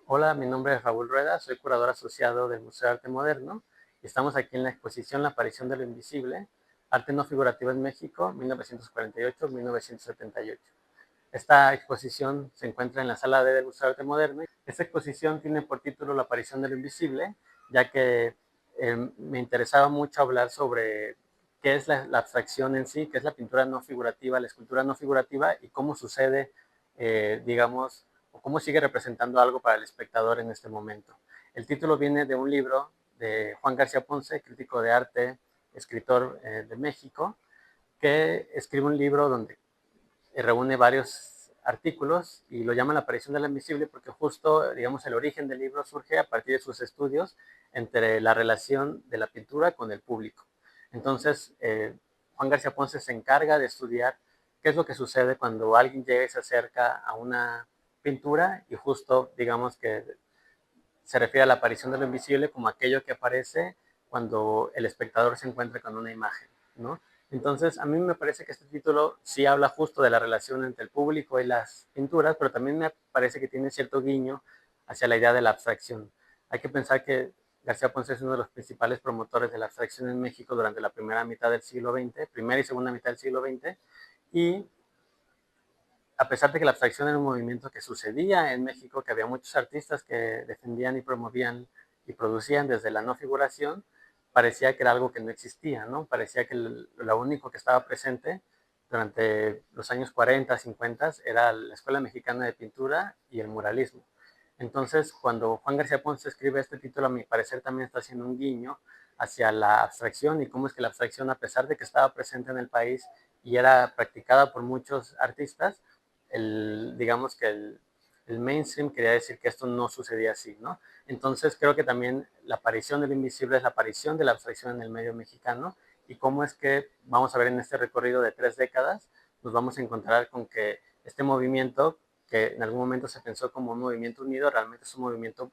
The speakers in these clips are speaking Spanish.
Hola, mi nombre es Raúl Rueda, soy curador asociado del Museo de Arte Moderno y estamos aquí en la exposición La aparición de lo invisible, arte no figurativo en México, 1948-1978. Esta exposición se encuentra en la sala D del Museo de Arte Moderno. Esta exposición tiene por título La aparición de lo invisible, ya que me interesaba mucho hablar sobre qué es la abstracción en sí, qué es la pintura no figurativa, la escultura no figurativa y cómo sucede, digamos, o cómo sigue representando algo para el espectador en este momento. El título viene de un libro de Juan García Ponce, crítico de arte, escritor de México, que escribe un libro donde reúne varios artículos y lo llama La aparición de la invisible porque justo, digamos, el origen del libro surge a partir de sus estudios entre la relación de la pintura con el público. Entonces, Juan García Ponce se encarga de estudiar qué es lo que sucede cuando alguien llega y se acerca a una pintura y justo, digamos que se refiere a la aparición de lo invisible como aquello que aparece cuando el espectador se encuentra con una imagen, ¿no? Entonces, a mí me parece que este título sí habla justo de la relación entre el público y las pinturas, pero también me parece que tiene cierto guiño hacia la idea de la abstracción. Hay que pensar que García Ponce es uno de los principales promotores de la abstracción en México durante la primera mitad del siglo XX, primera y segunda mitad del siglo XX, y a pesar de que la abstracción era un movimiento que sucedía en México, que había muchos artistas que defendían y promovían y producían desde la no figuración, parecía que era algo que no existía, ¿no? Parecía que lo único que estaba presente durante los años 40, 50 era la Escuela Mexicana de Pintura y el muralismo. Entonces, cuando Juan García Ponce escribe este título, a mi parecer también está haciendo un guiño hacia la abstracción y cómo es que la abstracción, a pesar de que estaba presente en el país y era practicada por muchos artistas, digamos que el mainstream quería decir que esto no sucedía así, ¿no? Entonces creo que también la aparición del invisible es la aparición de la abstracción en el medio mexicano y cómo es que vamos a ver en este recorrido de 3 décadas, nos vamos a encontrar con que este movimiento, que en algún momento se pensó como un movimiento unido, realmente es un movimiento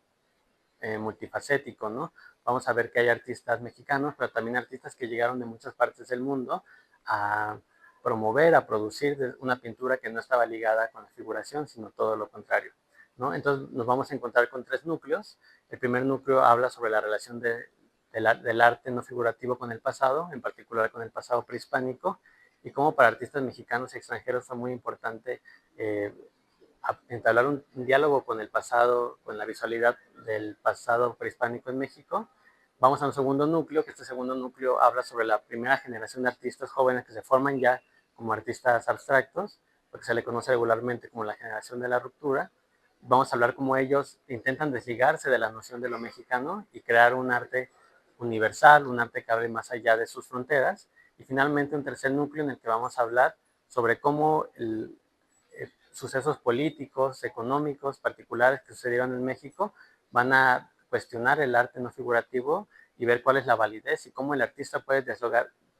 multifacético, ¿no? Vamos a ver que hay artistas mexicanos, pero también artistas que llegaron de muchas partes del mundo a promover, a producir una pintura que no estaba ligada con la figuración, sino todo lo contrario, ¿no? Entonces nos vamos a encontrar con 3 núcleos. El primer núcleo habla sobre la relación del arte no figurativo con el pasado, en particular con el pasado prehispánico, y cómo para artistas mexicanos y extranjeros fue muy importante eh, entablar un diálogo con el pasado, con la visualidad del pasado prehispánico en México. Vamos a un segundo núcleo, que este segundo núcleo habla sobre la primera generación de artistas jóvenes que se forman ya como artistas abstractos, lo que se le conoce regularmente como la generación de la ruptura. Vamos a hablar cómo ellos intentan desligarse de la noción de lo mexicano y crear un arte universal, un arte que abre más allá de sus fronteras. Y finalmente un tercer núcleo en el que vamos a hablar sobre cómo sucesos políticos, económicos, particulares que sucedieron en México, van a cuestionar el arte no figurativo y ver cuál es la validez y cómo el artista puede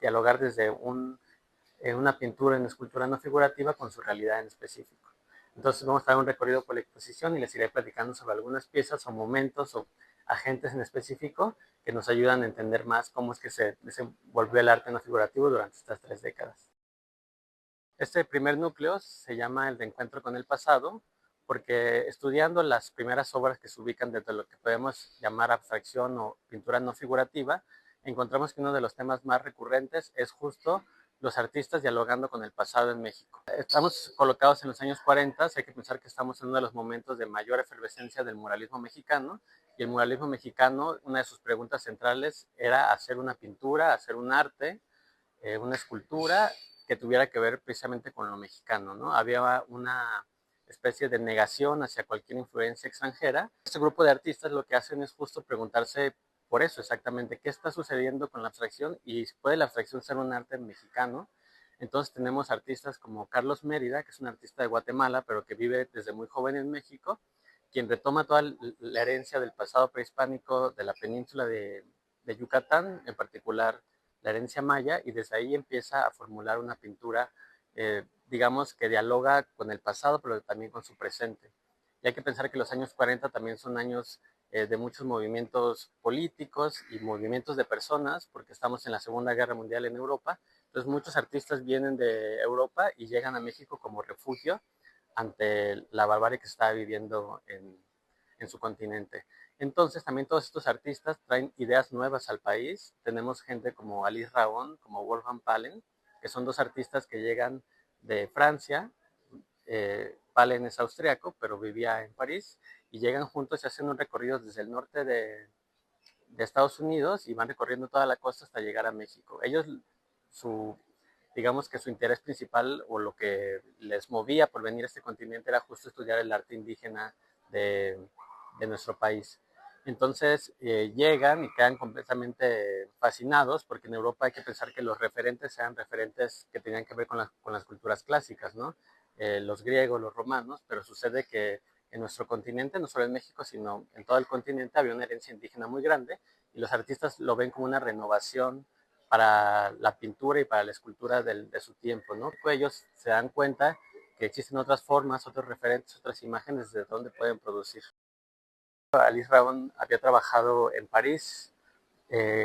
dialogar desde una pintura, una escultura no figurativa con su realidad en específico. Entonces vamos a dar un recorrido por la exposición y les iré platicando sobre algunas piezas o momentos o agentes en específico que nos ayudan a entender más cómo es que se desenvolvió el arte no figurativo durante estas 3 décadas. Este primer núcleo se llama el de encuentro con el pasado, porque estudiando las primeras obras que se ubican dentro de lo que podemos llamar abstracción o pintura no figurativa, encontramos que uno de los temas más recurrentes es justo los artistas dialogando con el pasado en México. Estamos colocados en los años 40, hay que pensar que estamos en uno de los momentos de mayor efervescencia del muralismo mexicano, y el muralismo mexicano, una de sus preguntas centrales era hacer una pintura, hacer un arte, una escultura que tuviera que ver precisamente con lo mexicano, ¿no? Había una especie de negación hacia cualquier influencia extranjera. Este grupo de artistas lo que hacen es justo preguntarse por eso exactamente, qué está sucediendo con la abstracción y puede la abstracción ser un arte mexicano. Entonces tenemos artistas como Carlos Mérida, que es un artista de Guatemala, pero que vive desde muy joven en México, quien retoma toda la herencia del pasado prehispánico de la península de Yucatán, en particular la herencia maya, y desde ahí empieza a formular una pintura, digamos, que dialoga con el pasado, pero también con su presente. Y hay que pensar que los años 40 también son años de muchos movimientos políticos y movimientos de personas, porque estamos en la Segunda Guerra Mundial en Europa. Entonces muchos artistas vienen de Europa y llegan a México como refugio ante la barbarie que se estaba viviendo en su continente. Entonces también todos estos artistas traen ideas nuevas al país. Tenemos gente como Alice Raón, como Wolfgang Palen, que son dos artistas que llegan de Francia. Palen es austriaco, pero vivía en París, y llegan juntos y hacen un recorrido desde el norte de Estados Unidos y van recorriendo toda la costa hasta llegar a México. Ellos, su, digamos que su interés principal o lo que les movía por venir a este continente era justo estudiar el arte indígena de, de nuestro país. Entonces llegan y quedan completamente fascinados, porque en Europa hay que pensar que los referentes sean referentes que tenían que ver con las culturas clásicas, ¿no? Los griegos, los romanos, pero sucede que en nuestro continente, no solo en México, sino en todo el continente, había una herencia indígena muy grande, y los artistas lo ven como una renovación para la pintura y para la escultura de su tiempo, ¿no? Ellos se dan cuenta que existen otras formas, otros referentes, otras imágenes de donde pueden producir. Alice Raón había trabajado en París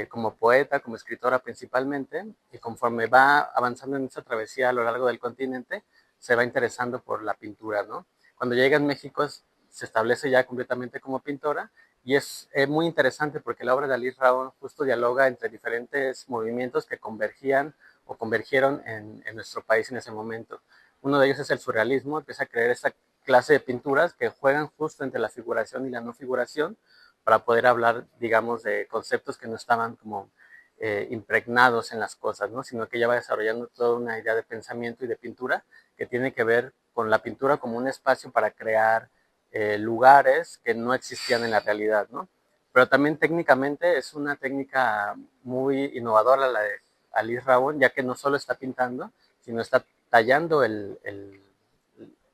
como poeta, como escritora principalmente, y conforme va avanzando en esa travesía a lo largo del continente, se va interesando por la pintura, ¿no? Cuando llega en México se establece ya completamente como pintora, y es muy interesante porque la obra de Alice Raón justo dialoga entre diferentes movimientos que convergían o convergieron en nuestro país en ese momento. Uno de ellos es el surrealismo. Empieza a crear esta clase de pinturas que juegan justo entre la figuración y la no figuración, para poder hablar, digamos, de conceptos que no estaban como impregnados en las cosas, ¿no? Sino que ella va desarrollando toda una idea de pensamiento y de pintura que tiene que ver con la pintura como un espacio para crear lugares que no existían en la realidad, ¿no? Pero también técnicamente es una técnica muy innovadora la de Alice Raón, ya que no solo está pintando, sino está tallando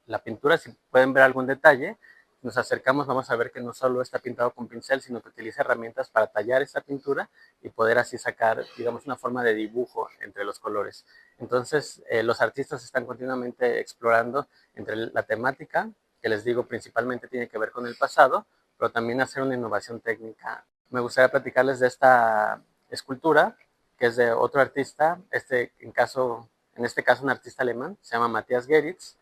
la pintura. Si pueden ver algún detalle, nos acercamos, vamos a ver que no solo está pintado con pincel, sino que utiliza herramientas para tallar esta pintura y poder así sacar, digamos, una forma de dibujo entre los colores. Entonces, los artistas están continuamente explorando entre la temática, que les digo principalmente tiene que ver con el pasado, pero también hacer una innovación técnica. Me gustaría platicarles de esta escultura, que es de otro artista, en este caso un artista alemán, se llama Matthias Geritz,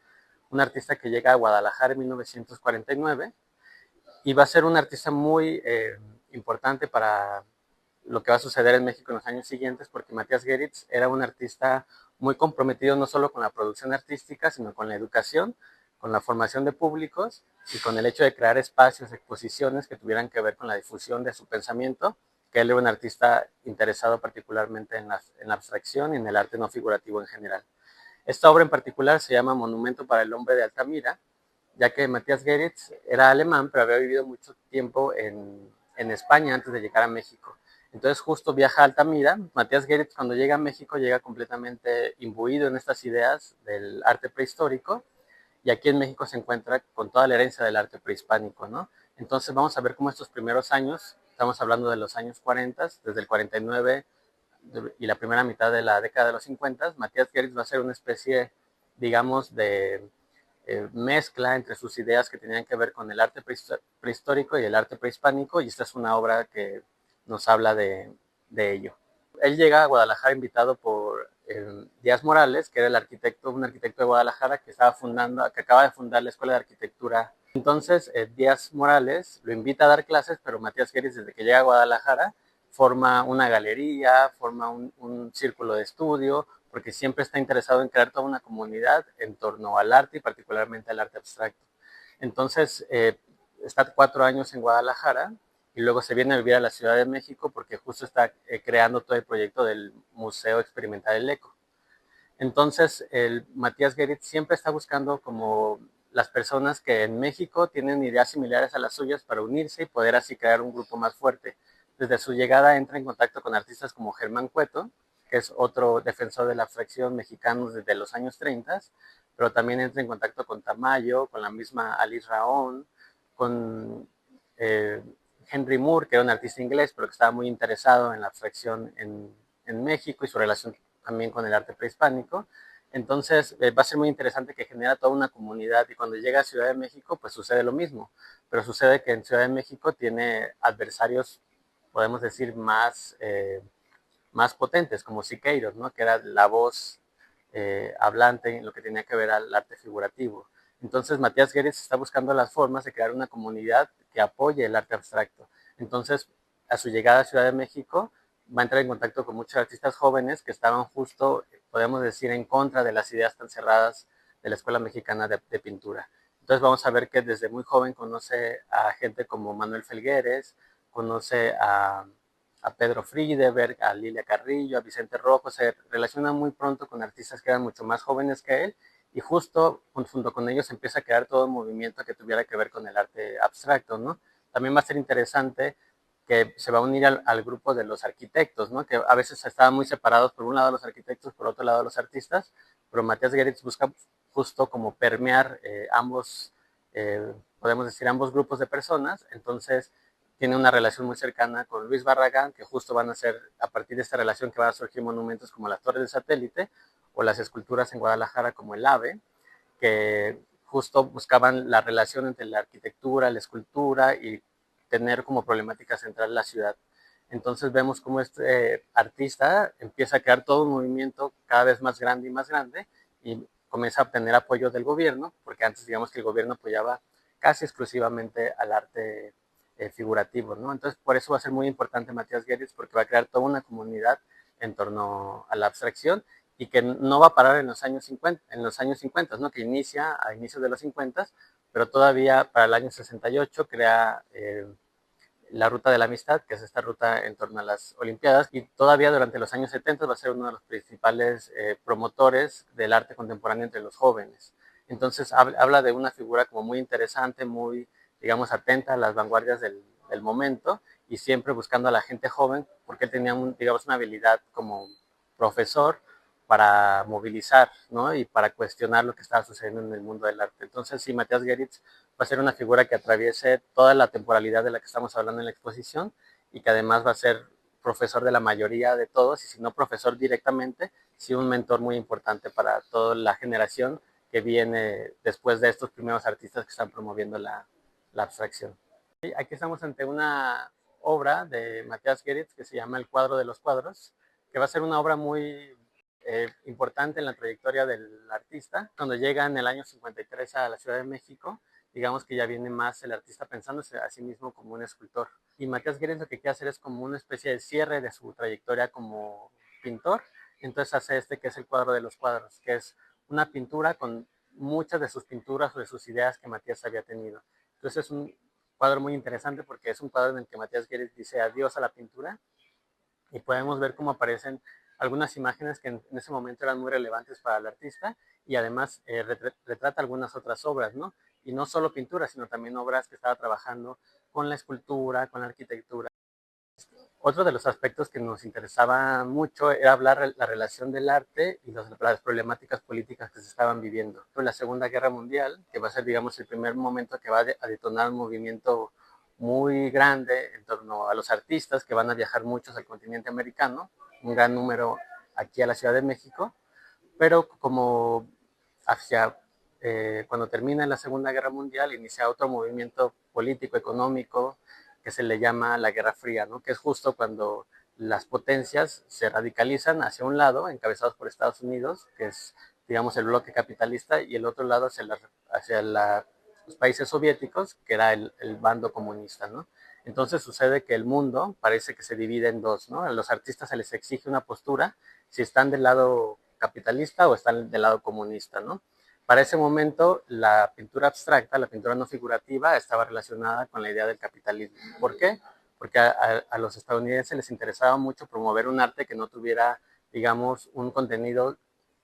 un artista que llega a Guadalajara en 1949, y va a ser un artista muy importante para lo que va a suceder en México en los años siguientes, porque Matthias Geritz era un artista muy comprometido no solo con la producción artística, sino con la educación, con la formación de públicos y con el hecho de crear espacios, exposiciones que tuvieran que ver con la difusión de su pensamiento, que él era un artista interesado particularmente en la abstracción y en el arte no figurativo en general. Esta obra en particular se llama Monumento para el Hombre de Altamira, ya que Matthias Geritz era alemán, pero había vivido mucho tiempo en España antes de llegar a México. Entonces justo viaja a Altamira. Matthias Geritz, cuando llega a México, llega completamente imbuido en estas ideas del arte prehistórico, y aquí en México se encuentra con toda la herencia del arte prehispánico, ¿no? Entonces vamos a ver cómo estos primeros años, estamos hablando de los años 40, desde el 49 y la primera mitad de la década de los 50, Matthias Geritz va a ser una especie, digamos, de mezcla entre sus ideas que tenían que ver con el arte prehistórico y el arte prehispánico, y esta es una obra que nos habla de ello. Él llega a Guadalajara invitado por Díaz Morales, que era un arquitecto de Guadalajara que acaba de fundar la Escuela de Arquitectura. Entonces, Díaz Morales lo invita a dar clases, pero Matthias Geritz, desde que llega a Guadalajara, forma una galería, forma un círculo de estudio, porque siempre está interesado en crear toda una comunidad en torno al arte y particularmente al arte abstracto. Entonces, está 4 años en Guadalajara y luego se viene a vivir a la Ciudad de México porque justo está creando todo el proyecto del Museo Experimental El Eco. Entonces, el Matthias Geritz siempre está buscando como las personas que en México tienen ideas similares a las suyas para unirse y poder así crear un grupo más fuerte. Desde su llegada entra en contacto con artistas como Germán Cueto, que es otro defensor de la abstracción mexicano desde los años 30, pero también entra en contacto con Tamayo, con la misma Alice Raón, con eh, Henry Moore, que era un artista inglés, pero que estaba muy interesado en la abstracción en México y su relación también con el arte prehispánico. Entonces va a ser muy interesante, que genera toda una comunidad, y cuando llega a Ciudad de México pues sucede lo mismo, pero sucede que en Ciudad de México tiene adversarios, podemos decir, más potentes, como Siqueiros, ¿no? Que era la voz hablante en lo que tenía que ver al arte figurativo. Entonces Matías Guedes está buscando las formas de crear una comunidad que apoye el arte abstracto. Entonces, a su llegada a Ciudad de México, va a entrar en contacto con muchos artistas jóvenes que estaban justo, podemos decir, en contra de las ideas tan cerradas de la Escuela Mexicana de Pintura. Entonces vamos a ver que desde muy joven conoce a gente como Manuel Felgueres, conoce a Pedro Friedeberg, a Lilia Carrillo, a Vicente Rojo. Se relaciona muy pronto con artistas que eran mucho más jóvenes que él, y justo junto con ellos empieza a crear todo un movimiento que tuviera que ver con el arte abstracto, ¿no? También va a ser interesante que se va a unir al grupo de los arquitectos, ¿no? Que a veces estaban muy separados, por un lado los arquitectos, por otro lado los artistas, pero Matías Gueritz busca justo como permear podemos decir, ambos grupos de personas. Entonces tiene una relación muy cercana con Luis Barragán, que justo van a ser, a partir de esta relación, que van a surgir monumentos como las Torres de Satélite o las esculturas en Guadalajara como el AVE, que justo buscaban la relación entre la arquitectura, la escultura, y tener como problemática central la ciudad. Entonces vemos cómo este artista empieza a crear todo un movimiento cada vez más grande, y comienza a obtener apoyo del gobierno, porque antes digamos que el gobierno apoyaba casi exclusivamente al arte figurativo, ¿no? Entonces por eso va a ser muy importante Matías Gueritz, porque va a crear toda una comunidad en torno a la abstracción, y que no va a parar en los años 50, ¿no? Que inicia a inicios de los 50, pero todavía para el año 68 crea la Ruta de la Amistad, que es esta ruta en torno a las Olimpiadas, y todavía durante los años 70 va a ser uno de los principales promotores del arte contemporáneo entre los jóvenes. Entonces habla de una figura como muy interesante, muy, digamos, atenta a las vanguardias del momento, y siempre buscando a la gente joven, porque él tenía, digamos, una habilidad como profesor para movilizar, ¿no? Y para cuestionar lo que estaba sucediendo en el mundo del arte. Entonces, sí, Matías Gueritz va a ser una figura que atraviese toda la temporalidad de la que estamos hablando en la exposición, y que además va a ser profesor de la mayoría de todos, y si no profesor directamente, sí un mentor muy importante para toda la generación que viene después de estos primeros artistas que están promoviendo la abstracción. Y aquí estamos ante una obra de Matías Gueritz que se llama El cuadro de los cuadros, que va a ser una obra muy importante en la trayectoria del artista. Cuando llega en el año 53 a la Ciudad de México, digamos que ya viene más el artista pensándose a sí mismo como un escultor. Y Matías Gueritz lo que quiere hacer es como una especie de cierre de su trayectoria como pintor. Entonces hace que es el cuadro de los cuadros, que es una pintura con muchas de sus pinturas o de sus ideas que Matías había tenido. Entonces es un cuadro muy interesante, porque es un cuadro en el que Matías Gueritz dice adiós a la pintura, y podemos ver cómo aparecen algunas imágenes que en ese momento eran muy relevantes para el artista, y además retrata algunas otras obras, ¿no? Y no solo pinturas, sino también obras que estaba trabajando con la escultura, con la arquitectura. Otro de los aspectos que nos interesaba mucho era hablar la relación del arte y las problemáticas políticas que se estaban viviendo. En la Segunda Guerra Mundial, que va a ser, digamos, el primer momento que va a detonar un movimiento muy grande en torno a los artistas, que van a viajar muchos al continente americano, un gran número aquí a la Ciudad de México, pero como hacia cuando termina la Segunda Guerra Mundial, inicia otro movimiento político, económico, que se le llama la Guerra Fría, ¿no? Que es justo cuando las potencias se radicalizan hacia un lado, encabezados por Estados Unidos, que es, digamos, el bloque capitalista, y el otro lado hacia los países soviéticos, que era el bando comunista, ¿no? Entonces sucede que el mundo parece que se divide en dos, ¿no? A los artistas se les exige una postura, si están del lado capitalista o están del lado comunista, ¿no? Para ese momento, la pintura abstracta, la pintura no figurativa, estaba relacionada con la idea del capitalismo. ¿Por qué? Porque a los estadounidenses les interesaba mucho promover un arte que no tuviera, digamos, un contenido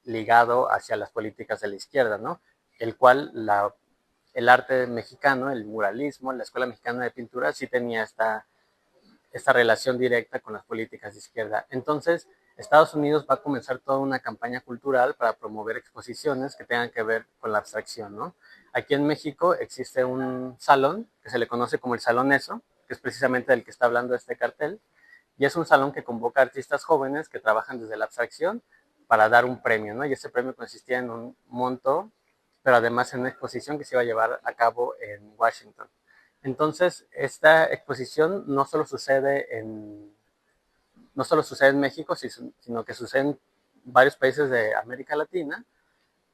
ligado hacia las políticas de la izquierda, ¿no? El cual el arte mexicano, el muralismo, la Escuela Mexicana de Pintura, sí tenía esta relación directa con las políticas de izquierda. Entonces, Estados Unidos va a comenzar toda una campaña cultural para promover exposiciones que tengan que ver con la abstracción, ¿no? Aquí en México existe un salón que se le conoce como el Salón ESO, que es precisamente del que está hablando este cartel, y es un salón que convoca artistas jóvenes que trabajan desde la abstracción para dar un premio, ¿no? Y ese premio consistía en un monto, pero además en una exposición que se iba a llevar a cabo en Washington. Entonces, esta exposición no solo sucede en México, sino que sucede en varios países de América Latina,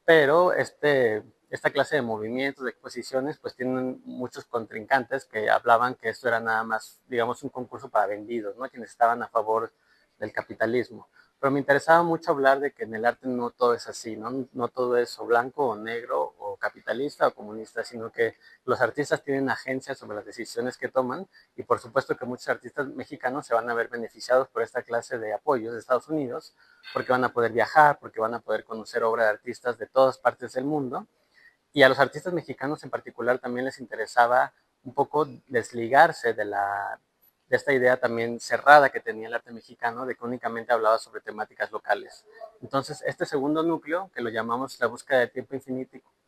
pero esta clase de movimientos, de exposiciones, pues tienen muchos contrincantes que hablaban que esto era nada más, digamos, un concurso para vendidos, ¿no? Quienes estaban a favor del capitalismo. Pero me interesaba mucho hablar de que en el arte no todo es así, ¿no? No todo es o blanco o negro o capitalista o comunista, sino que los artistas tienen agencia sobre las decisiones que toman y por supuesto que muchos artistas mexicanos se van a ver beneficiados por esta clase de apoyos de Estados Unidos, porque van a poder viajar, porque van a poder conocer obra de artistas de todas partes del mundo. Y a los artistas mexicanos en particular también les interesaba un poco desligarse de esta idea también cerrada que tenía el arte mexicano de que únicamente hablaba sobre temáticas locales. Entonces, este segundo núcleo, que lo llamamos la búsqueda de tiempo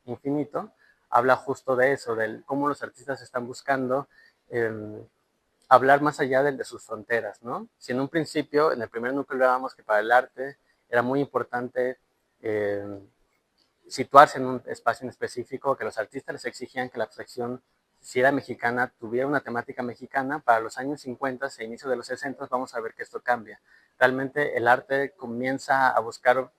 infinito, habla justo de eso, de cómo los artistas están buscando eh, hablar más allá de sus fronteras, ¿no? Si en un principio, en el primer núcleo hablábamos que para el arte era muy importante eh, situarse en un espacio en específico, que los artistas les exigían que la abstracción, si era mexicana, tuviera una temática mexicana, para los años 50 e inicio de los 60 vamos a ver que esto cambia. Realmente el arte comienza a buscar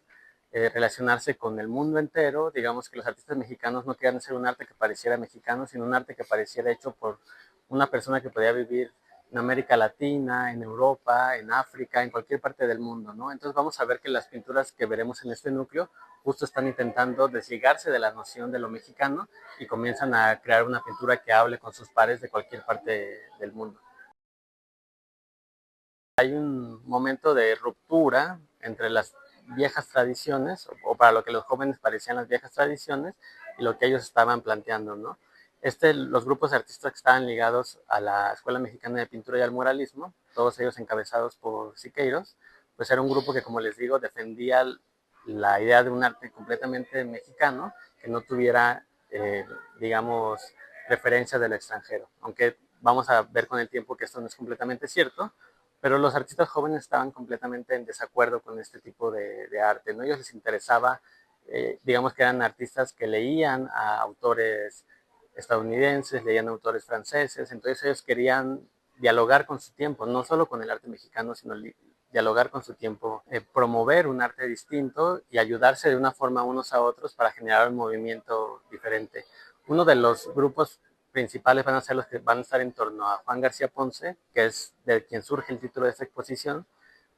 relacionarse con el mundo entero, digamos que los artistas mexicanos no querían hacer un arte que pareciera mexicano, sino un arte que pareciera hecho por una persona que podía vivir en América Latina, en Europa, en África, en cualquier parte del mundo, ¿no? Entonces vamos a ver que las pinturas que veremos en este núcleo justo están intentando desligarse de la noción de lo mexicano y comienzan a crear una pintura que hable con sus pares de cualquier parte del mundo. Hay un momento de ruptura entre las viejas tradiciones, o para lo que los jóvenes parecían las viejas tradiciones, y lo que ellos estaban planteando, ¿no? Los grupos de artistas que estaban ligados a la Escuela Mexicana de Pintura y al muralismo, todos ellos encabezados por Siqueiros, pues era un grupo que, como les digo, defendía la idea de un arte completamente mexicano, que no tuviera, digamos, referencia del extranjero. Aunque vamos a ver con el tiempo que esto no es completamente cierto, pero los artistas jóvenes estaban completamente en desacuerdo con este tipo de arte, ¿no? A ellos les interesaba, digamos que eran artistas que leían a autores estadounidenses, leían a autores franceses, entonces ellos querían dialogar con su tiempo, no solo con el arte mexicano, sino dialogar con su tiempo, promover un arte distinto y ayudarse de una forma unos a otros para generar un movimiento diferente. Uno de los grupos principales van a ser los que van a estar en torno a Juan García Ponce, que es de quien surge el título de esta exposición,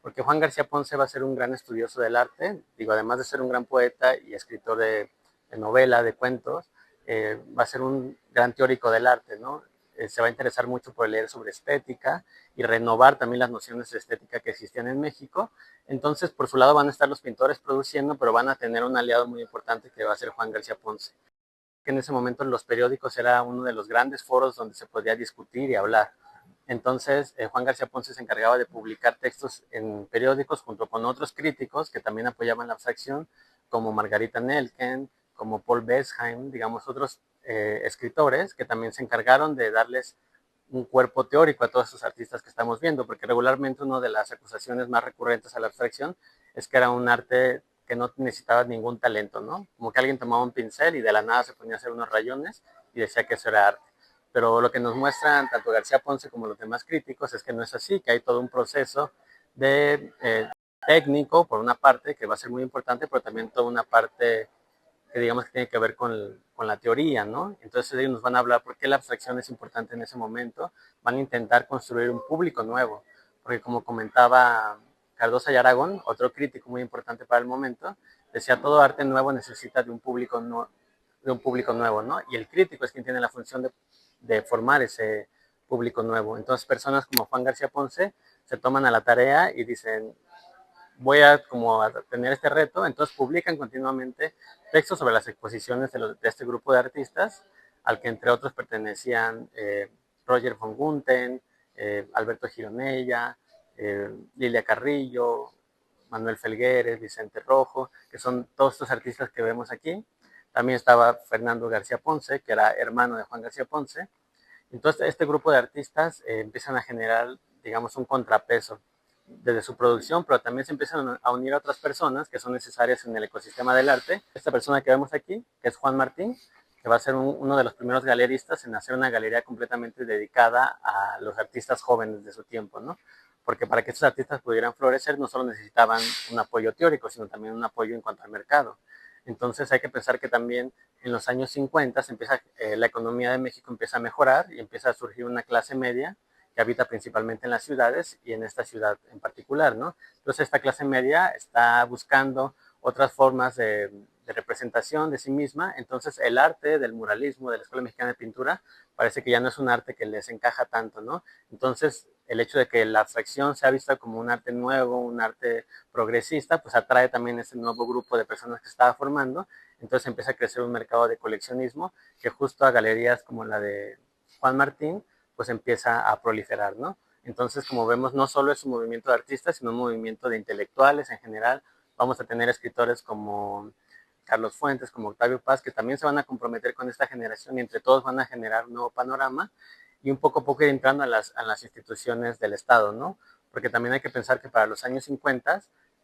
porque Juan García Ponce va a ser un gran estudioso del arte, digo, además de ser un gran poeta y escritor de novela, de cuentos, va a ser un gran teórico del arte, ¿no? Se va a interesar mucho por leer sobre estética y renovar también las nociones de estética que existían en México. Entonces, por su lado van a estar los pintores produciendo, pero van a tener un aliado muy importante que va a ser Juan García Ponce, que en ese momento en los periódicos era uno de los grandes foros donde se podía discutir y hablar. Entonces, Juan García Ponce se encargaba de publicar textos en periódicos junto con otros críticos que también apoyaban la abstracción, como Margarita Nelken, como Paul Besheim, digamos, otros escritores que también se encargaron de darles un cuerpo teórico a todos esos artistas que estamos viendo, porque regularmente una de las acusaciones más recurrentes a la abstracción es que era un arte que no necesitaba ningún talento, ¿no? Como que alguien tomaba un pincel y de la nada se ponía a hacer unos rayones y decía que eso era arte. Pero lo que nos muestran tanto García Ponce como los demás críticos es que no es así, que hay todo un proceso de técnico, por una parte, que va a ser muy importante, pero también toda una parte que digamos que tiene que ver con la teoría, ¿no? Entonces ellos nos van a hablar por qué la abstracción es importante en ese momento, van a intentar construir un público nuevo, porque como comentaba Cardosa y Aragón, otro crítico muy importante para el momento, decía todo arte nuevo necesita de un público nuevo, ¿no? Y el crítico es quien tiene la función de formar ese público nuevo. Entonces personas como Juan García Ponce se toman a la tarea y dicen, voy a como a tener este reto, entonces publican continuamente textos sobre las exposiciones de este grupo de artistas, al que entre otros pertenecían Roger von Gunten, Alberto Gironella, Lilia Carrillo, Manuel Felgueres, Vicente Rojo, que son todos estos artistas que vemos aquí. También estaba Fernando García Ponce, que era hermano de Juan García Ponce. Entonces, este grupo de artistas empiezan a generar, digamos, un contrapeso desde su producción, pero también se empiezan a unir a otras personas que son necesarias en el ecosistema del arte. Esta persona que vemos aquí, que es Juan Martín, que va a ser uno de los primeros galeristas en hacer una galería completamente dedicada a los artistas jóvenes de su tiempo, ¿no? Porque para que estos artistas pudieran florecer no solo necesitaban un apoyo teórico, sino también un apoyo en cuanto al mercado. Entonces hay que pensar que también en los años 50 la economía de México empieza a mejorar y empieza a surgir una clase media que habita principalmente en las ciudades y en esta ciudad en particular, ¿no? Entonces esta clase media está buscando otras formas de representación de sí misma, entonces el arte del muralismo, de la Escuela Mexicana de Pintura, parece que ya no es un arte que les encaja tanto, ¿no? Entonces el hecho de que la abstracción sea vista como un arte nuevo, un arte progresista, pues atrae también ese nuevo grupo de personas que estaba formando, entonces empieza a crecer un mercado de coleccionismo que justo a galerías como la de Juan Martín, pues empieza a proliferar, ¿no? Entonces, como vemos, no solo es un movimiento de artistas, sino un movimiento de intelectuales en general. Vamos a tener escritores como Carlos Fuentes, como Octavio Paz, que también se van a comprometer con esta generación y entre todos van a generar un nuevo panorama y un poco a poco ir entrando a las instituciones del Estado, ¿no? Porque también hay que pensar que para los años 50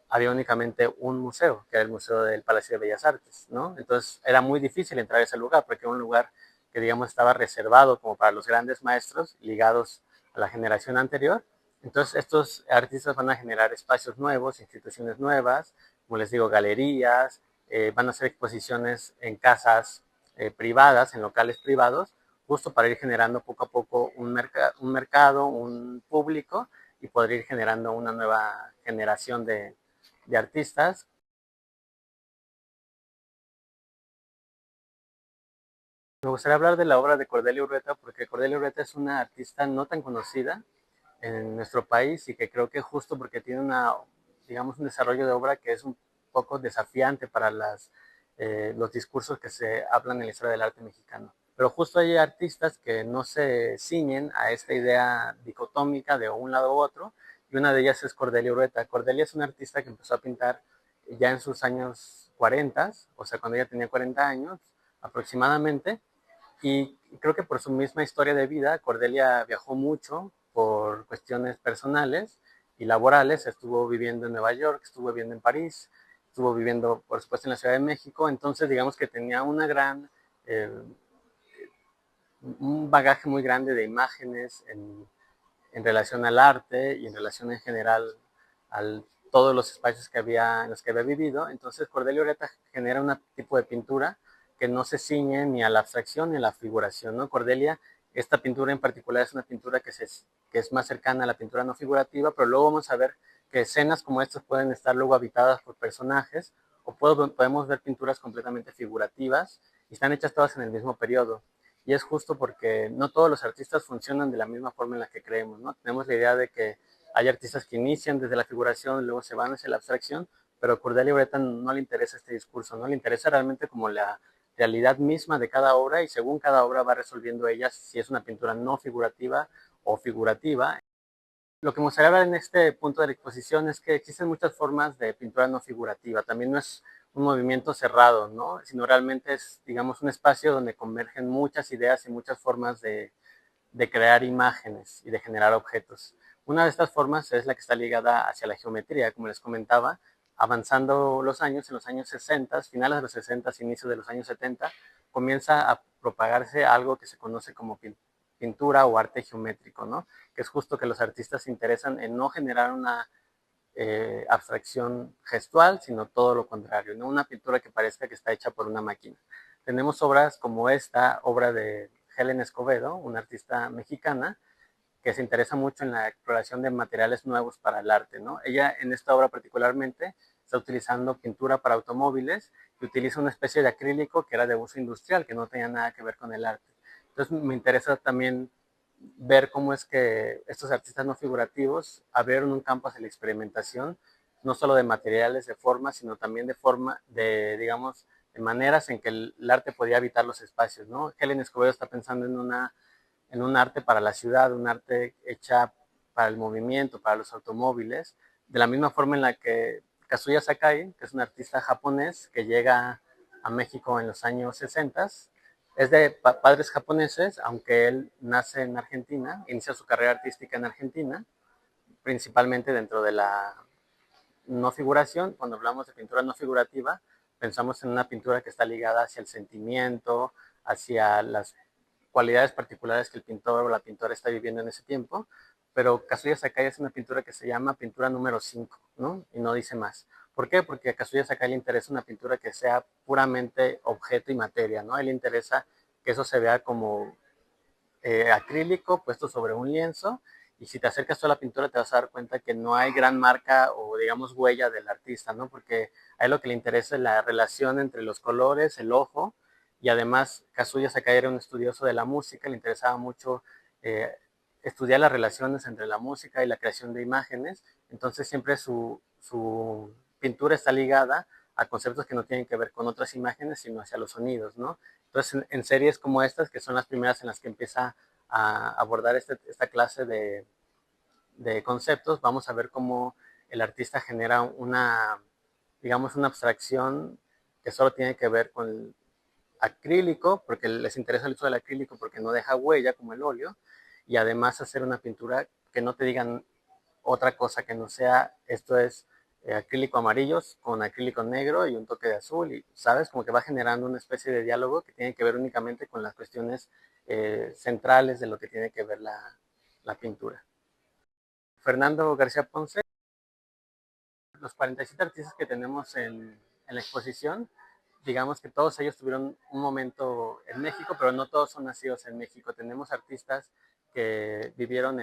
había únicamente un museo, que era el Museo del Palacio de Bellas Artes, ¿no? Entonces era muy difícil entrar a ese lugar, porque era un lugar que, digamos, estaba reservado como para los grandes maestros ligados a la generación anterior. Entonces estos artistas van a generar espacios nuevos, instituciones nuevas, como les digo, galerías, van a hacer exposiciones en casas privadas, en locales privados, justo para ir generando poco a poco un mercado, un público y poder ir generando una nueva generación de artistas. Me gustaría hablar de la obra de Cordelia Urreta porque Cordelia Urreta es una artista no tan conocida en nuestro país y que creo que justo porque tiene digamos, un desarrollo de obra que es un poco desafiante para los discursos que se hablan en la historia del arte mexicano. Pero justo hay artistas que no se ciñen a esta idea dicotómica de un lado u otro, y una de ellas es Cordelia Urreta. Cordelia es una artista que empezó a pintar ya en sus años 40, o sea, cuando ella tenía 40 años aproximadamente, y creo que por su misma historia de vida, Cordelia viajó mucho por cuestiones personales y laborales. Estuvo viviendo en Nueva York, estuvo viviendo en París, estuvo viviendo, por supuesto, en la Ciudad de México. Entonces, digamos que tenía eh, un bagaje muy grande de imágenes en relación al arte y en relación en general a todos los espacios en los que había vivido. Entonces Cordelio Ureta genera un tipo de pintura que no se ciñe ni a la abstracción ni a la figuración, ¿no? Cordelia, esta pintura en particular es una pintura que es más cercana a la pintura no figurativa, pero luego vamos a ver que escenas como estas pueden estar luego habitadas por personajes o podemos ver pinturas completamente figurativas y están hechas todas en el mismo periodo. Y es justo porque no todos los artistas funcionan de la misma forma en la que creemos, ¿no? Tenemos la idea de que hay artistas que inician desde la figuración y luego se van hacia la abstracción, pero a Cordelia Ureta no le interesa este discurso, ¿no? Le interesa realmente como la realidad misma de cada obra y según cada obra va resolviendo ella si es una pintura no figurativa o figurativa. Lo que me gustaría hablar en este punto de la exposición es que existen muchas formas de pintura no figurativa. También no es un movimiento cerrado, ¿no? Sino realmente es, digamos, un espacio donde convergen muchas ideas y muchas formas de crear imágenes y de generar objetos. Una de estas formas es la que está ligada hacia la geometría, como les comentaba, avanzando los años, en los años 60, finales de los 60, inicios de los años 70, comienza a propagarse algo que se conoce como pintura o arte geométrico, ¿no? Que es justo que los artistas se interesan en no generar una abstracción gestual, sino todo lo contrario, no una pintura que parezca que está hecha por una máquina. Tenemos obras como esta obra de Helen Escobedo, una artista mexicana, que se interesa mucho en la exploración de materiales nuevos para el arte, ¿no? Ella en esta obra particularmente está utilizando pintura para automóviles y utiliza una especie de acrílico que era de uso industrial, que no tenía nada que ver con el arte. Entonces me interesa también ver cómo es que estos artistas no figurativos abrieron un campo hacia la experimentación, no solo de materiales, de formas, sino también digamos, de maneras en que el arte podía habitar los espacios, ¿no? Helen Escobedo está pensando en un arte para la ciudad, un arte hecha para el movimiento, para los automóviles, de la misma forma en la que Kazuya Sakai, que es un artista japonés que llega a México en los años 60, es de padres japoneses, aunque él nace en Argentina, inicia su carrera artística en Argentina, principalmente dentro de la no figuración. Cuando hablamos de pintura no figurativa, pensamos en una pintura que está ligada hacia el sentimiento, hacia las cualidades particulares que el pintor o la pintora está viviendo en ese tiempo, pero Kazuya Sakai es una pintura que se llama pintura número 5, ¿no? Y no dice más. ¿Por qué? Porque a Kazuya Sakai le interesa una pintura que sea puramente objeto y materia, ¿no? A él le interesa que eso se vea como acrílico puesto sobre un lienzo, y si te acercas a la pintura te vas a dar cuenta que no hay gran marca o digamos huella del artista, ¿no? Porque a él lo que le interesa es la relación entre los colores, el ojo, y además Kazuya Sakai era un estudioso de la música, le interesaba mucho eh, estudiar las relaciones entre la música y la creación de imágenes, entonces siempre su pintura está ligada a conceptos que no tienen que ver con otras imágenes, sino hacia los sonidos, ¿no? Entonces, en series como estas, que son las primeras en las que empieza a abordar esta clase de conceptos, vamos a ver cómo el artista genera digamos, una abstracción que solo tiene que ver con el acrílico, porque les interesa el uso del acrílico porque no deja huella como el óleo, y además hacer una pintura que no te digan otra cosa que no sea, esto es acrílico amarillos con acrílico negro y un toque de azul, y sabes, como que va generando una especie de diálogo que tiene que ver únicamente con las cuestiones centrales de lo que tiene que ver la pintura. Fernando García Ponce, los 47 artistas que tenemos en la exposición, digamos que todos ellos tuvieron un momento en México, pero no todos son nacidos en México. Tenemos artistas que vivieron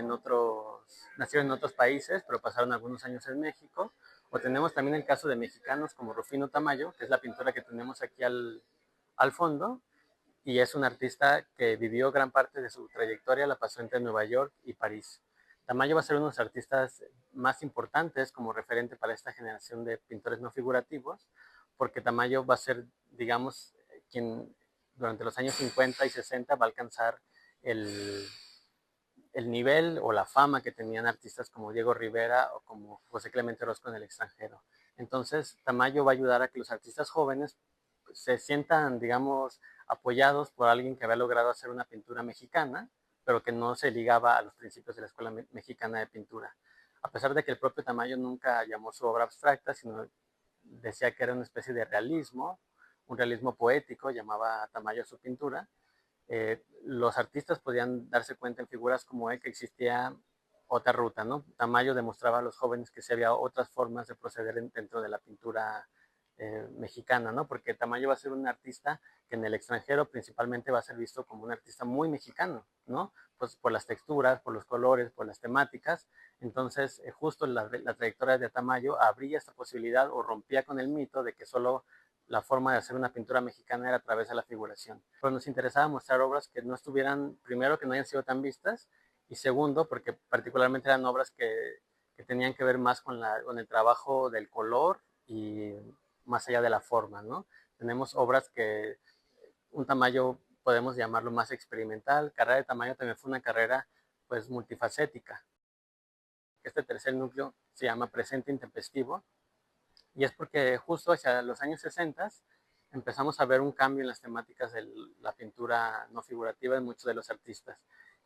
nacieron en otros países, pero pasaron algunos años en México. O tenemos también el caso de mexicanos como Rufino Tamayo, que es la pintura que tenemos aquí al fondo, y es un artista que vivió gran parte de su trayectoria, la pasó entre Nueva York y París. Tamayo va a ser uno de los artistas más importantes como referente para esta generación de pintores no figurativos, porque Tamayo va a ser, digamos, quien durante los años 50 y 60 va a alcanzar el, el nivel o la fama que tenían artistas como Diego Rivera o como José Clemente Orozco en el extranjero. Entonces, Tamayo va a ayudar a que los artistas jóvenes se sientan, digamos, apoyados por alguien que había logrado hacer una pintura mexicana, pero que no se ligaba a los principios de la Escuela Mexicana de Pintura. A pesar de que el propio Tamayo nunca llamó su obra abstracta, sino decía que era una especie de realismo, un realismo poético, llamaba Tamayo su pintura. Los artistas podían darse cuenta en figuras como él que existía otra ruta, ¿no? Tamayo demostraba a los jóvenes que sí había otras formas de proceder dentro de la pintura mexicana, ¿no? Porque Tamayo va a ser un artista que en el extranjero principalmente va a ser visto como un artista muy mexicano, ¿no? Pues por las texturas, por los colores, por las temáticas. Entonces, justo la trayectoria de Tamayo abría esta posibilidad o rompía con el mito de que solo la forma de hacer una pintura mexicana era a través de la figuración. Pero nos interesaba mostrar obras que no estuvieran, primero, que no hayan sido tan vistas, y segundo, porque particularmente eran obras que tenían que ver más con el trabajo del color y más allá de la forma, ¿no? Tenemos obras que un Tamayo podemos llamarlo más experimental. Carrera de Tamayo también fue una carrera pues multifacética. Este tercer núcleo se llama presente intempestivo, y es porque justo hacia los años 60 empezamos a ver un cambio en las temáticas de la pintura no figurativa de muchos de los artistas.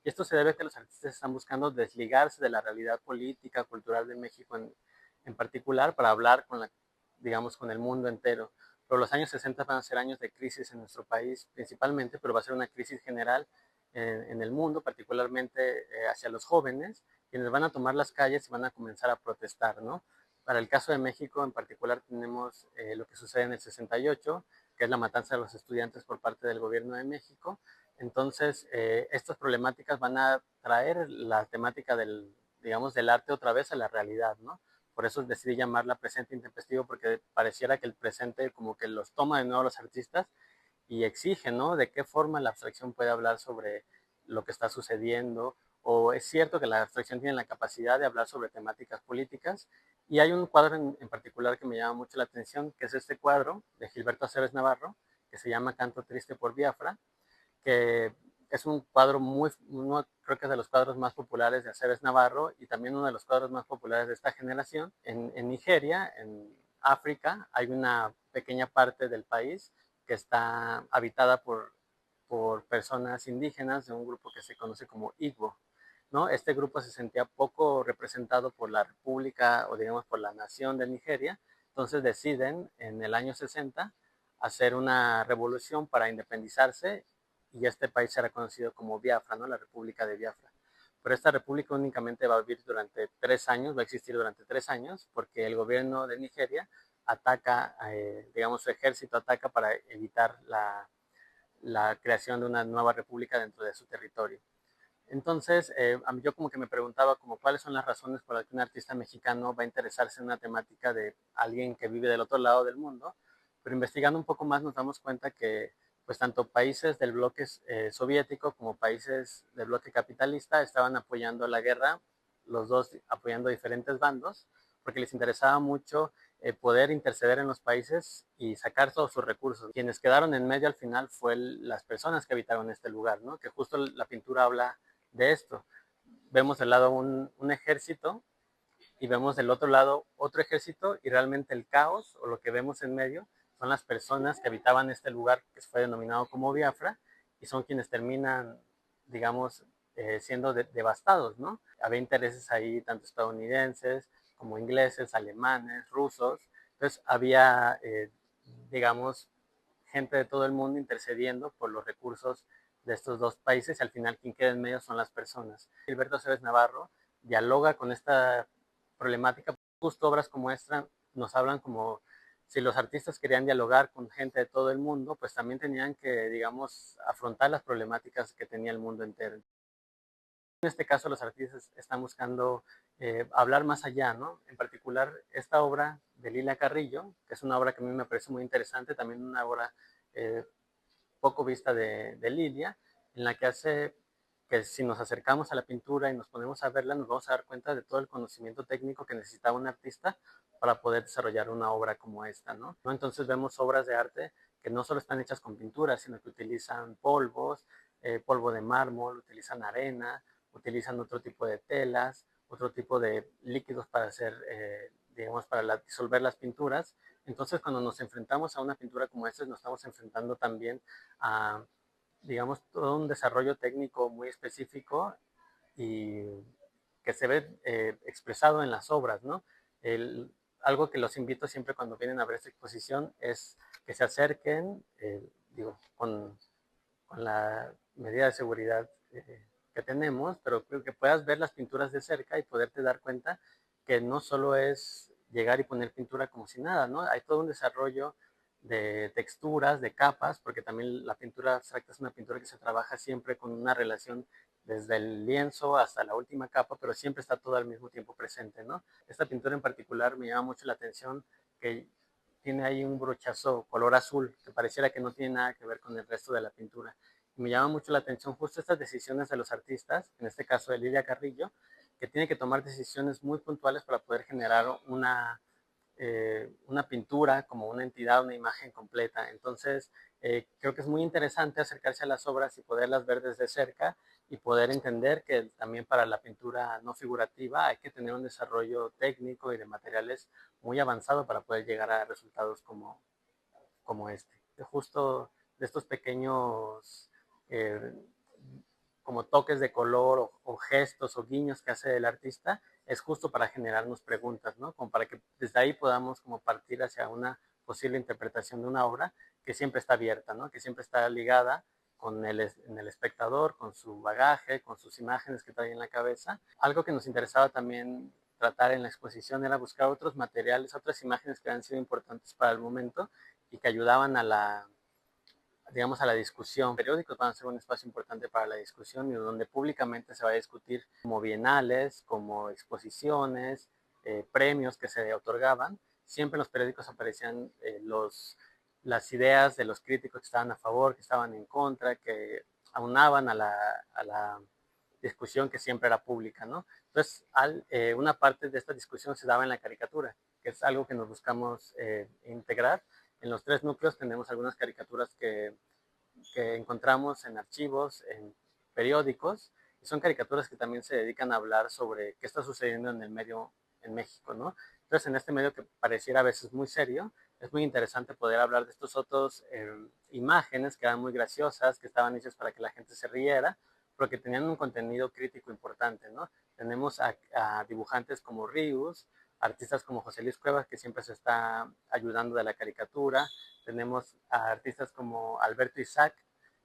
Y esto se debe a que los artistas están buscando desligarse de la realidad política, cultural de México en particular, para hablar digamos, con el mundo entero. Pero los años 60 van a ser años de crisis en nuestro país principalmente, pero va a ser una crisis general en el mundo, particularmente hacia los jóvenes, quienes van a tomar las calles y van a comenzar a protestar, ¿no? Para el caso de México en particular tenemos lo que sucede en el 68, que es la matanza de los estudiantes por parte del gobierno de México. Entonces, estas problemáticas van a traer la temática digamos, del arte otra vez a la realidad, ¿no? Por eso decidí llamarla presente intempestivo, porque pareciera que el presente como que los toma de nuevo los artistas y exige, ¿no? De qué forma la abstracción puede hablar sobre lo que está sucediendo, o es cierto que la abstracción tiene la capacidad de hablar sobre temáticas políticas. Y hay un cuadro en particular que me llama mucho la atención, que es este cuadro de Gilberto Aceves Navarro, que se llama Canto Triste por Biafra, que es un cuadro creo que es de los cuadros más populares de Aceves Navarro y también uno de los cuadros más populares de esta generación. En Nigeria, en África, hay una pequeña parte del país que está habitada por personas indígenas de un grupo que se conoce como Igbo. ¿no? Este grupo se sentía poco representado por la República o digamos por la nación de Nigeria, entonces deciden en el año 60 hacer una revolución para independizarse y este país será conocido como Biafra, ¿no? La República de Biafra. Pero esta república únicamente va a vivir durante 3 años, va a existir durante 3 años, porque el gobierno de Nigeria ataca, digamos, su ejército ataca para evitar la creación de una nueva república dentro de su territorio. Entonces, a mí yo como que me preguntaba como cuáles son las razones por las que un artista mexicano va a interesarse en una temática de alguien que vive del otro lado del mundo, pero investigando un poco más nos damos cuenta que pues tanto países del bloque soviético como países del bloque capitalista estaban apoyando la guerra, los dos apoyando diferentes bandos, porque les interesaba mucho poder interceder en los países y sacar todos sus recursos. Quienes quedaron en medio al final fue las personas que habitaron este lugar, ¿no? Que justo la pintura habla de esto. Vemos del lado un ejército y vemos del otro lado otro ejército y realmente el caos o lo que vemos en medio son las personas que habitaban este lugar que fue denominado como Biafra y son quienes terminan, digamos, siendo devastados, ¿no? Había intereses ahí tanto estadounidenses como ingleses, alemanes, rusos. Entonces había, digamos, gente de todo el mundo intercediendo por los recursos de estos dos países y al final quien queda en medio son las personas. Gilberto Aceves Navarro dialoga con esta problemática. Justo obras como esta nos hablan como si los artistas querían dialogar con gente de todo el mundo, pues también tenían que, digamos, afrontar las problemáticas que tenía el mundo entero. En este caso, los artistas están buscando hablar más allá, ¿no? En particular, esta obra de Lilia Carrillo, que es una obra que a mí me parece muy interesante, también una obra eh, poco vista de Lilia, en la que hace que si nos acercamos a la pintura y nos ponemos a verla, nos vamos a dar cuenta de todo el conocimiento técnico que necesitaba un artista para poder desarrollar una obra como esta, ¿no? Entonces vemos obras de arte que no solo están hechas con pintura, sino que utilizan polvos, polvo de mármol, utilizan arena, utilizan otro tipo de telas, otro tipo de líquidos para hacer, digamos, para disolver las pinturas. Entonces, cuando nos enfrentamos a una pintura como esta, nos estamos enfrentando también a, digamos, todo un desarrollo técnico muy específico y que se ve expresado en las obras, ¿no? El, algo que los invito siempre cuando vienen a ver esta exposición es que se acerquen, digo, con la medida de seguridad que tenemos, pero creo que puedas ver las pinturas de cerca y poderte dar cuenta que no solo es llegar y poner pintura como si nada, ¿no? Hay todo un desarrollo de texturas, de capas, porque también la pintura abstracta es una pintura que se trabaja siempre con una relación desde el lienzo hasta la última capa, pero siempre está todo al mismo tiempo presente, ¿no? Esta pintura en particular me llama mucho la atención que tiene ahí un brochazo color azul que pareciera que no tiene nada que ver con el resto de la pintura. Y me llama mucho la atención justo estas decisiones de los artistas, en este caso de Lidia Carrillo, que tiene que tomar decisiones muy puntuales para poder generar una pintura como una entidad, una imagen completa. Entonces, creo que es muy interesante acercarse a las obras y poderlas ver desde cerca y poder entender que también para la pintura no figurativa hay que tener un desarrollo técnico y de materiales muy avanzado para poder llegar a resultados como este. Justo de estos pequeños eh, como toques de color o gestos o guiños que hace el artista, es justo para generarnos preguntas, ¿no? Como para que desde ahí podamos como partir hacia una posible interpretación de una obra que siempre está abierta, ¿no? Que siempre está ligada con en el espectador, con su bagaje, con sus imágenes que trae en la cabeza. Algo que nos interesaba también tratar en la exposición era buscar otros materiales, otras imágenes que han sido importantes para el momento y que ayudaban a la, digamos, a la discusión. Periódicos van a ser un espacio importante para la discusión y donde públicamente se va a discutir como bienales, como exposiciones, premios que se otorgaban. Siempre en los periódicos aparecían las ideas de los críticos que estaban a favor, que estaban en contra, que aunaban a la discusión que siempre era pública, ¿no? Entonces, una parte de esta discusión se daba en la caricatura, que es algo que nos buscamos integrar. En los tres núcleos tenemos algunas caricaturas que encontramos en archivos, en periódicos, y son caricaturas que también se dedican a hablar sobre qué está sucediendo en el medio en México, ¿no? Entonces, en este medio que pareciera a veces muy serio, es muy interesante poder hablar de estos otros imágenes que eran muy graciosas, que estaban hechas para que la gente se riera, pero que tenían un contenido crítico importante, ¿no? Tenemos a dibujantes como Rius, artistas como José Luis Cuevas, que siempre se está ayudando de la caricatura. Tenemos a artistas como Alberto Isaac,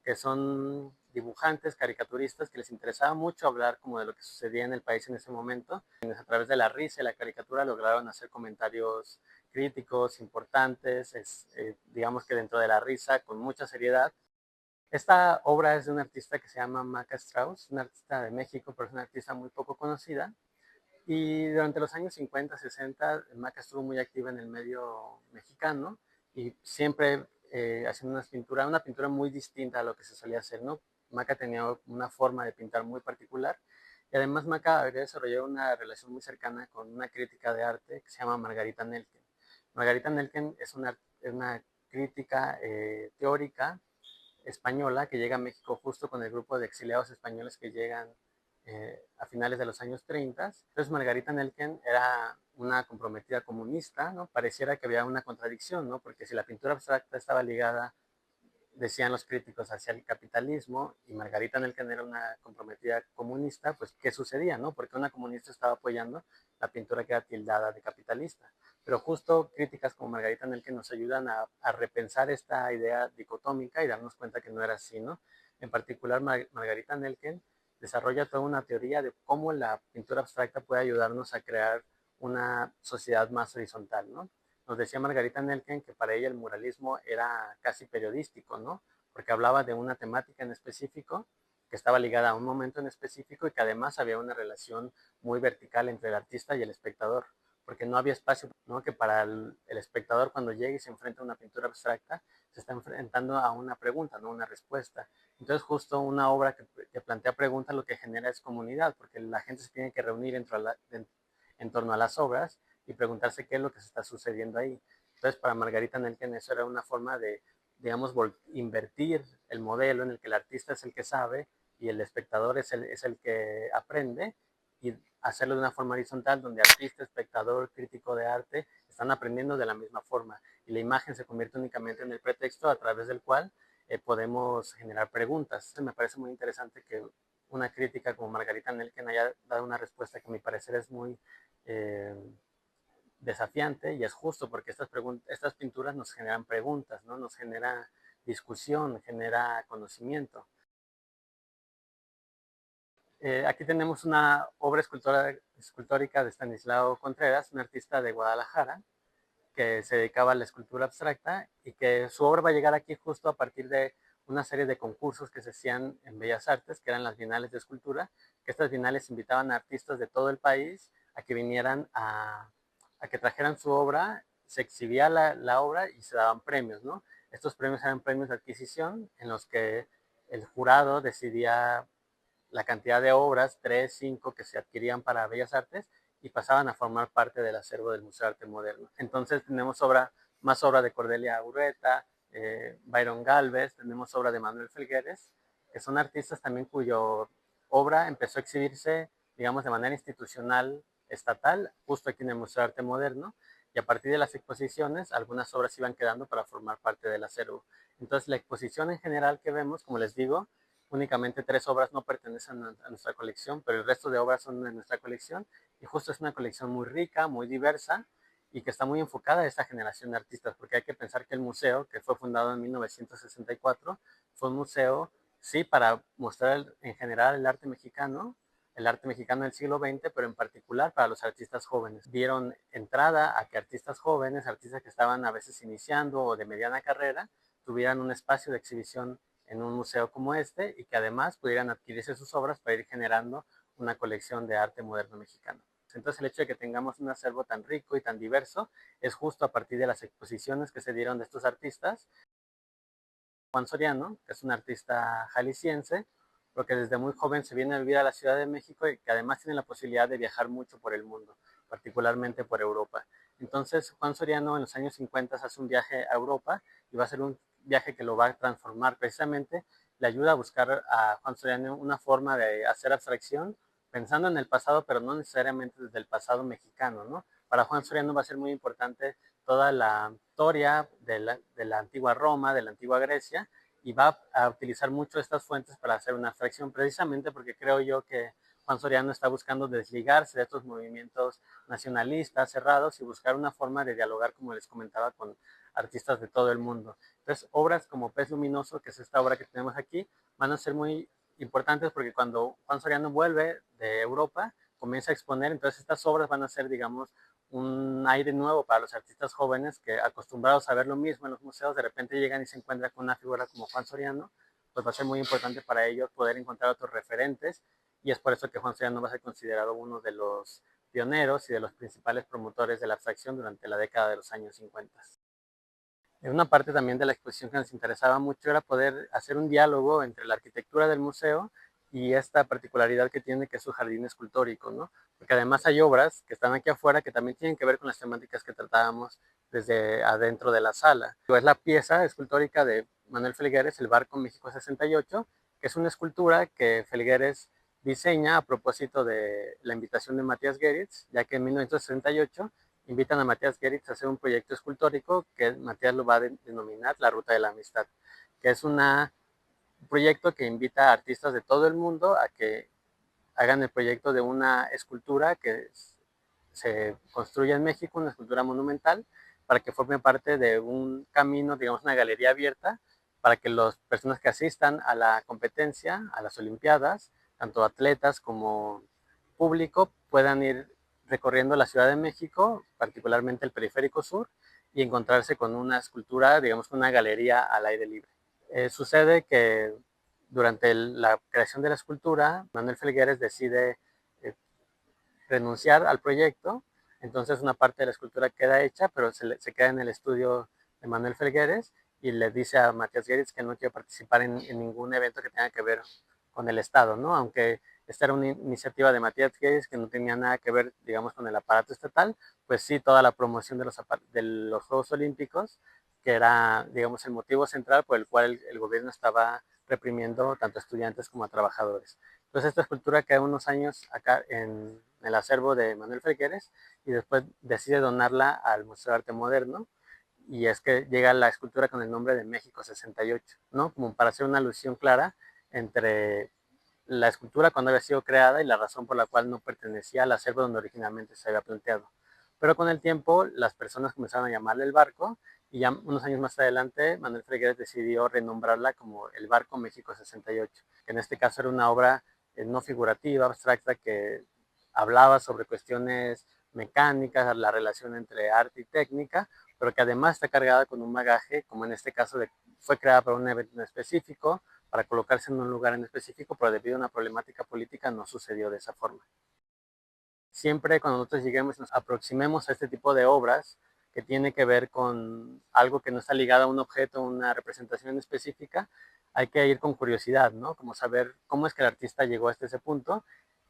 que son dibujantes, caricaturistas, que les interesaba mucho hablar como de lo que sucedía en el país en ese momento. A través de la risa y la caricatura lograron hacer comentarios críticos, importantes, digamos que dentro de la risa, con mucha seriedad. Esta obra es de un artista que se llama Maca Strauss, un artista de México, pero es una artista muy poco conocida. Y durante los años 50, 60, Maca estuvo muy activa en el medio mexicano y siempre haciendo una pintura muy distinta a lo que se solía hacer, ¿no? Maca tenía una forma de pintar muy particular y además Maca había desarrollado una relación muy cercana con una crítica de arte que se llama Margarita Nelken. Margarita Nelken es una crítica teórica española que llega a México justo con el grupo de exiliados españoles que llegan a finales de los años 30. Entonces Margarita Nelken era una comprometida comunista, ¿no? Pareciera que había una contradicción, ¿no? Porque si la pintura abstracta estaba ligada, decían los críticos, hacia el capitalismo y Margarita Nelken era una comprometida comunista, pues ¿qué sucedía, no? Porque una comunista estaba apoyando la pintura que era tildada de capitalista. Pero justo críticas como Margarita Nelken nos ayudan a repensar esta idea dicotómica y darnos cuenta que no era así, ¿no? En particular, Margarita Nelken desarrolla toda una teoría de cómo la pintura abstracta puede ayudarnos a crear una sociedad más horizontal, ¿no? Nos decía Margarita Nelken que para ella el muralismo era casi periodístico, ¿no? Porque hablaba de una temática en específico que estaba ligada a un momento en específico y que además había una relación muy vertical entre el artista y el espectador, porque no había espacio, ¿no? Que para el espectador cuando llegue y se enfrenta a una pintura abstracta, se está enfrentando a una pregunta, no una respuesta. Entonces justo una obra que plantea preguntas lo que genera es comunidad, porque la gente se tiene que reunir en torno a las obras y preguntarse qué es lo que se está sucediendo ahí. Entonces, para Margarita Nelken eso era una forma de, digamos, invertir el modelo en el que el artista es el que sabe y el espectador es el que aprende y hacerlo de una forma horizontal donde artista, espectador, crítico de arte están aprendiendo de la misma forma y la imagen se convierte únicamente en el pretexto a través del cual podemos generar preguntas. Me parece muy interesante que una crítica como Margarita Nelken haya dado una respuesta que a mi parecer es muy eh, desafiante y es justo porque estas pinturas nos generan preguntas, ¿no? Nos genera discusión, genera conocimiento. Aquí tenemos una obra escultórica de Estanislao Contreras, un artista de Guadalajara, que se dedicaba a la escultura abstracta y que su obra va a llegar aquí justo a partir de una serie de concursos que se hacían en Bellas Artes, que eran las bienales de escultura, que estas bienales invitaban a artistas de todo el país a que vinieran a que trajeran su obra, se exhibía la obra y se daban premios, ¿no? Estos premios eran premios de adquisición en los que el jurado decidía la cantidad de obras, 3, 5, que se adquirían para Bellas Artes y pasaban a formar parte del acervo del Museo de Arte Moderno. Entonces tenemos más obra de Cordelia Ureta, Byron Galvez, tenemos obra de Manuel Felgueres, que son artistas también cuyo obra empezó a exhibirse, digamos, de manera institucional, estatal, justo aquí en el Museo de Arte Moderno, y a partir de las exposiciones, algunas obras iban quedando para formar parte del acervo. Entonces, la exposición en general que vemos, como les digo, únicamente 3 obras no pertenecen a nuestra colección, pero el resto de obras son de nuestra colección y justo es una colección muy rica, muy diversa y que está muy enfocada a esta generación de artistas, porque hay que pensar que el museo, que fue fundado en 1964, fue un museo, sí, para mostrar en general el arte mexicano del siglo XX, pero en particular para los artistas jóvenes. Dieron entrada a que artistas jóvenes, artistas que estaban a veces iniciando o de mediana carrera, tuvieran un espacio de exhibición en un museo como este y que además pudieran adquirirse sus obras para ir generando una colección de arte moderno mexicano. Entonces el hecho de que tengamos un acervo tan rico y tan diverso es justo a partir de las exposiciones que se dieron de estos artistas. Juan Soriano, que es un artista jalisciense, porque desde muy joven se viene a vivir a la Ciudad de México y que además tiene la posibilidad de viajar mucho por el mundo, particularmente por Europa. Entonces Juan Soriano en los años 50 hace un viaje a Europa y va a ser un viaje que lo va a transformar precisamente, le ayuda a buscar a Juan Soriano una forma de hacer abstracción pensando en el pasado, pero no necesariamente desde el pasado mexicano, ¿no? Para Juan Soriano va a ser muy importante toda la historia de la antigua Roma, de la antigua Grecia, y va a utilizar mucho estas fuentes para hacer una abstracción, precisamente porque creo yo que Juan Soriano está buscando desligarse de estos movimientos nacionalistas cerrados y buscar una forma de dialogar, como les comentaba, con artistas de todo el mundo. Entonces, obras como Pez Luminoso, que es esta obra que tenemos aquí, van a ser muy importantes porque cuando Juan Soriano vuelve de Europa, comienza a exponer, entonces estas obras van a ser, digamos, un aire nuevo para los artistas jóvenes que, acostumbrados a ver lo mismo en los museos, de repente llegan y se encuentran con una figura como Juan Soriano, pues va a ser muy importante para ellos poder encontrar otros referentes, y es por eso que Juan Soriano va a ser considerado uno de los pioneros y de los principales promotores de la abstracción durante la década de los años 50. Una parte también de la exposición que nos interesaba mucho era poder hacer un diálogo entre la arquitectura del museo y esta particularidad que tiene, que es su jardín escultórico, ¿no? Porque además hay obras que están aquí afuera que también tienen que ver con las temáticas que tratábamos desde adentro de la sala. Es la pieza escultórica de Manuel Felgueres, el Barco México 68, que es una escultura que Felgueres diseña a propósito de la invitación de Matías Geritz, ya que en 1968 invitan a Matías Geritz a hacer un proyecto escultórico que Matías lo va a denominar la Ruta de la Amistad, que es un proyecto que invita a artistas de todo el mundo a que hagan el proyecto de una escultura que se construye en México, una escultura monumental, para que forme parte de un camino, digamos, una galería abierta, para que las personas que asistan a la competencia, a las Olimpiadas, tanto atletas como público, puedan ir recorriendo la Ciudad de México, particularmente el Periférico Sur, y encontrarse con una escultura, digamos, una galería al aire libre. Sucede que durante la creación de la escultura, Manuel Felgueres decide eh, renunciar al proyecto, entonces una parte de la escultura queda hecha, pero se queda en el estudio de Manuel Felgueres y le dice a Matías Geritz que no quiere participar en ningún evento que tenga que ver con el Estado, ¿no? Aunque esta era una iniciativa de Matías Geritz que no tenía nada que ver, digamos, con el aparato estatal, pues sí, toda la promoción de los Juegos Olímpicos, que era, digamos, el motivo central por el cual el gobierno estaba reprimiendo tanto a estudiantes como a trabajadores. Entonces esta escultura queda unos años acá en el acervo de Manuel Felgueres y después decide donarla al Museo de Arte Moderno, y es que llega la escultura con el nombre de México 68, ¿no? Como para hacer una alusión clara entre la escultura cuando había sido creada y la razón por la cual no pertenecía al acervo donde originalmente se había planteado. Pero con el tiempo las personas comenzaron a llamarle el barco y ya unos años más adelante Manuel Felgueres decidió renombrarla como el Barco México 68, que en este caso era una obra no figurativa, abstracta, que hablaba sobre cuestiones mecánicas, la relación entre arte y técnica, pero que además está cargada con un bagaje, como en este caso fue creada para un evento en específico, para colocarse en un lugar en específico, pero debido a una problemática política no sucedió de esa forma. Siempre cuando nosotros lleguemos, nos aproximemos a este tipo de obras que tiene que ver con algo que no está ligado a un objeto, una representación específica, hay que ir con curiosidad, ¿no? Como saber cómo es que el artista llegó hasta ese punto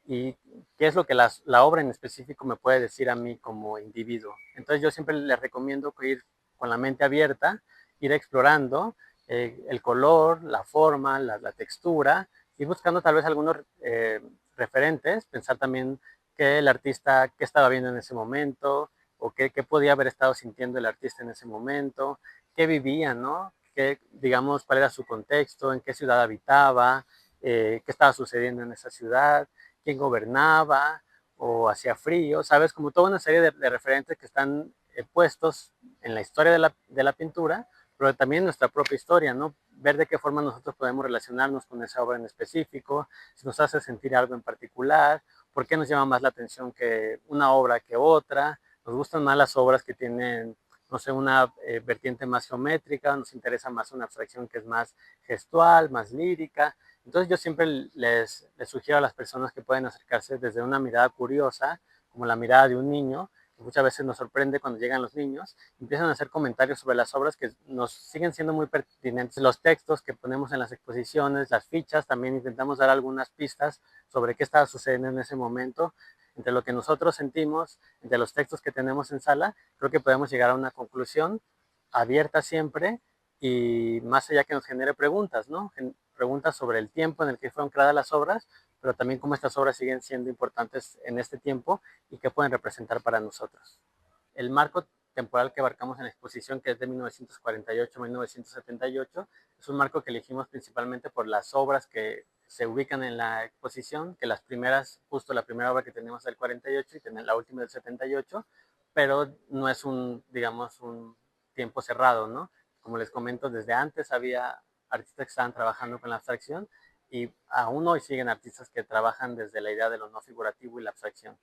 y qué es lo que la obra en específico me puede decir a mí como individuo. Entonces yo siempre les recomiendo que ir con la mente abierta, ir explorando el color, la forma, la textura, y buscando tal vez algunos referentes, pensar también qué el artista, qué estaba viendo en ese momento, o qué podía haber estado sintiendo el artista en ese momento, qué vivía, ¿no? Qué, digamos, cuál era su contexto, en qué ciudad habitaba, qué estaba sucediendo en esa ciudad, quién gobernaba, o hacía frío, ¿sabes? Como toda una serie de referentes que están puestos en la historia de la pintura, pero también en nuestra propia historia, ¿no? Ver de qué forma nosotros podemos relacionarnos con esa obra en específico, si nos hace sentir algo en particular, por qué nos llama más la atención que una obra que otra, nos gustan más las obras que tienen, no sé, una vertiente más geométrica, nos interesa más una abstracción que es más gestual, más lírica. Entonces yo siempre les sugiero a las personas que pueden acercarse desde una mirada curiosa, como la mirada de un niño, que muchas veces nos sorprende cuando llegan los niños, empiezan a hacer comentarios sobre las obras que nos siguen siendo muy pertinentes. Los textos que ponemos en las exposiciones, las fichas, también intentamos dar algunas pistas sobre qué estaba sucediendo en ese momento. Entre lo que nosotros sentimos, entre los textos que tenemos en sala, creo que podemos llegar a una conclusión abierta siempre y más allá que nos genere preguntas, ¿no? Preguntas sobre el tiempo en el que fueron creadas las obras, pero también cómo estas obras siguen siendo importantes en este tiempo y qué pueden representar para nosotros. El marco temporal que abarcamos en la exposición, que es de 1948 a 1978. Es un marco que elegimos principalmente por las obras que se ubican en la exposición, que las primeras, justo la primera obra que tenemos es del 48 y la última del 78, pero no es un, digamos, un tiempo cerrado, ¿no? Como les comento, desde antes había artistas que estaban trabajando con la abstracción y aún hoy siguen artistas que trabajan desde la idea de lo no figurativo y la abstracción.